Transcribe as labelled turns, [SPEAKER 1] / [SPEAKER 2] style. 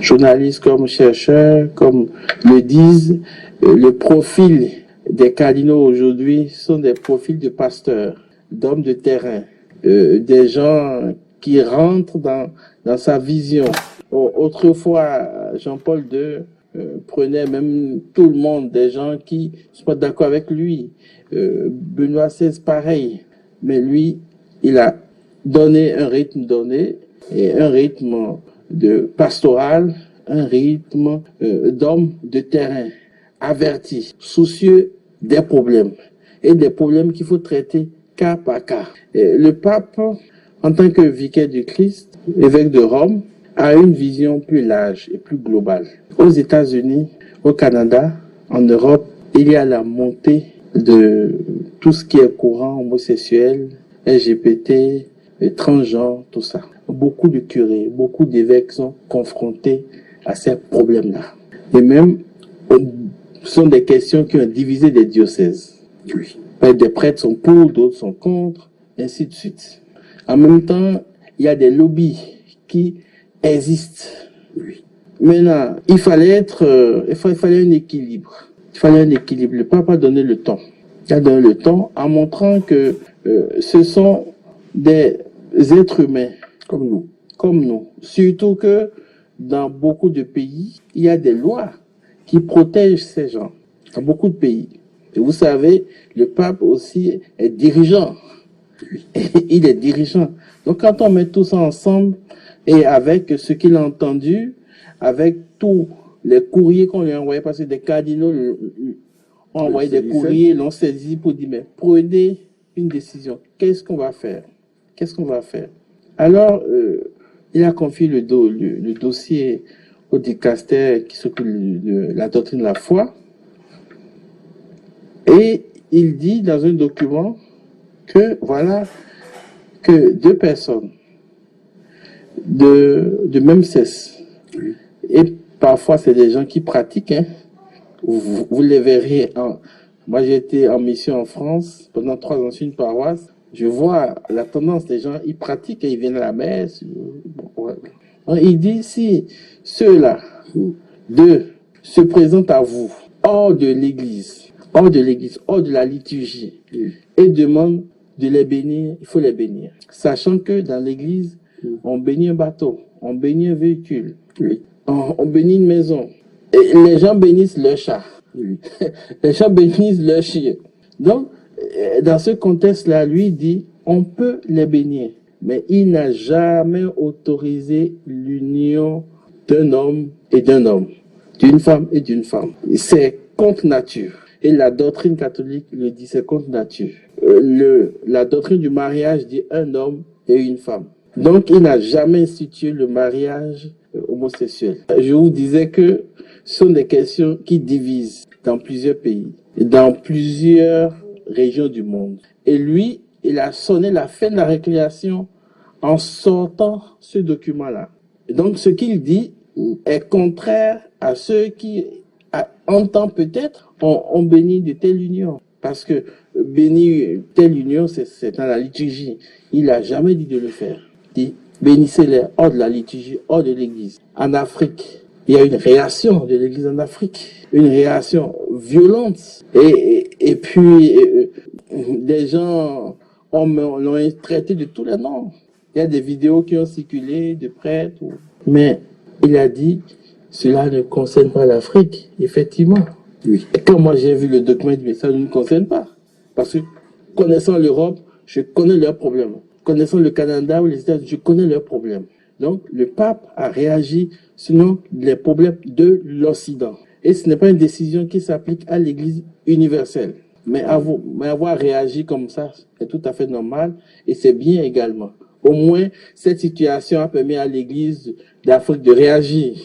[SPEAKER 1] journalistes comme chercheurs, comme le disent, le profil des cardinaux aujourd'hui sont des profils de pasteurs, d'hommes de terrain, des gens qui rentrent dans sa vision. Autrefois, Jean-Paul II prenait même tout le monde, des gens qui ne sont pas d'accord avec lui. Benoît XVI, pareil. Mais lui, il a donné un rythme donné, et un rythme de pastoral, un rythme d'homme de terrain, averti, soucieux des problèmes, et des problèmes qu'il faut traiter cas par cas. Et le pape, en tant que vicaire du Christ, évêque de Rome, a une vision plus large et plus globale. Aux États-Unis, au Canada, en Europe, il y a la montée de tout ce qui est courant homosexuel, LGBT, transgenre, tout ça. Beaucoup de curés, beaucoup d'évêques sont confrontés à ces problèmes-là. Et même, ce sont des questions qui ont divisé des diocèses. Oui. Des prêtres sont pour, d'autres sont contre, ainsi de suite. En même temps, il y a des lobbies qui existent. Oui. Maintenant, il fallait un équilibre. Il fallait un équilibre. Le pape a donné le temps. Il a donné le temps en montrant que ce sont des êtres humains comme nous. Comme nous. Surtout que dans beaucoup de pays, il y a des lois qui protègent ces gens. Dans beaucoup de pays. Et vous savez, le pape aussi est dirigeant. Il est dirigeant. Donc quand on met tout ça ensemble, et avec ce qu'il a entendu, avec tous les courriers qu'on lui a envoyés, parce que des cardinaux ont envoyé des courriers, l'ont saisi pour dire, mais prenez une décision. Qu'est-ce qu'on va faire? Qu'est-ce qu'on va faire? Alors, il a confié le dossier au dicaster qui s'occupe de la doctrine de la foi. Et il dit dans un document que, voilà, que deux personnes de même sexe, et parfois c'est des gens qui pratiquent, hein. Vous les verrez. Moi j'ai été en mission en France pendant 3 ans sur une paroisse. Je vois la tendance des gens, ils pratiquent et ils viennent à la messe. Ouais. Il dit, si ceux-là, se présentent à vous, hors de l'église, hors de la liturgie, et demandent de les bénir, il faut les bénir. Sachant que dans l'église, on bénit un bateau, on bénit un véhicule, on bénit une maison. Et les gens bénissent leur chat. Les gens bénissent leur chien. Donc, dans ce contexte-là, lui dit, on peut les bénir. Mais il n'a jamais autorisé l'union d'un homme et d'un homme, d'une femme et d'une femme. C'est contre nature. Et la doctrine catholique le dit, c'est contre nature. La doctrine du mariage dit un homme et une femme. Donc, il n'a jamais institué le mariage homosexuel. Je vous disais que ce sont des questions qui divisent dans plusieurs pays, dans plusieurs régions du monde. Et lui, il a sonné la fin de la récréation en sortant ce document-là. Et donc, ce qu'il dit est contraire à ceux qui, en temps peut-être, ont béni de telle union. Parce que bénir telle union, c'est dans la liturgie. Il n'a jamais dit de le faire. Il dit, bénissez-les hors de la liturgie, hors de l'église. En Afrique, il y a une réaction de l'église en Afrique. Une réaction violente. Et puis, des gens l'ont traité de tous les noms. Il y a des vidéos qui ont circulé de prêtres. Mais il a dit, cela ne concerne pas l'Afrique, effectivement. Oui. Et quand moi j'ai vu le document, mais ça ne nous concerne pas. Parce que connaissant l'Europe, je connais leurs problèmes. Connaissant le Canada ou les États-Unis, je connais leurs problèmes. Donc le pape a réagi selon les problèmes de l'Occident. Et ce n'est pas une décision qui s'applique à l'Église universelle. Mais avoir réagi comme ça, c'est tout à fait normal et c'est bien également. Au moins, cette situation a permis à l'Église d'Afrique de réagir.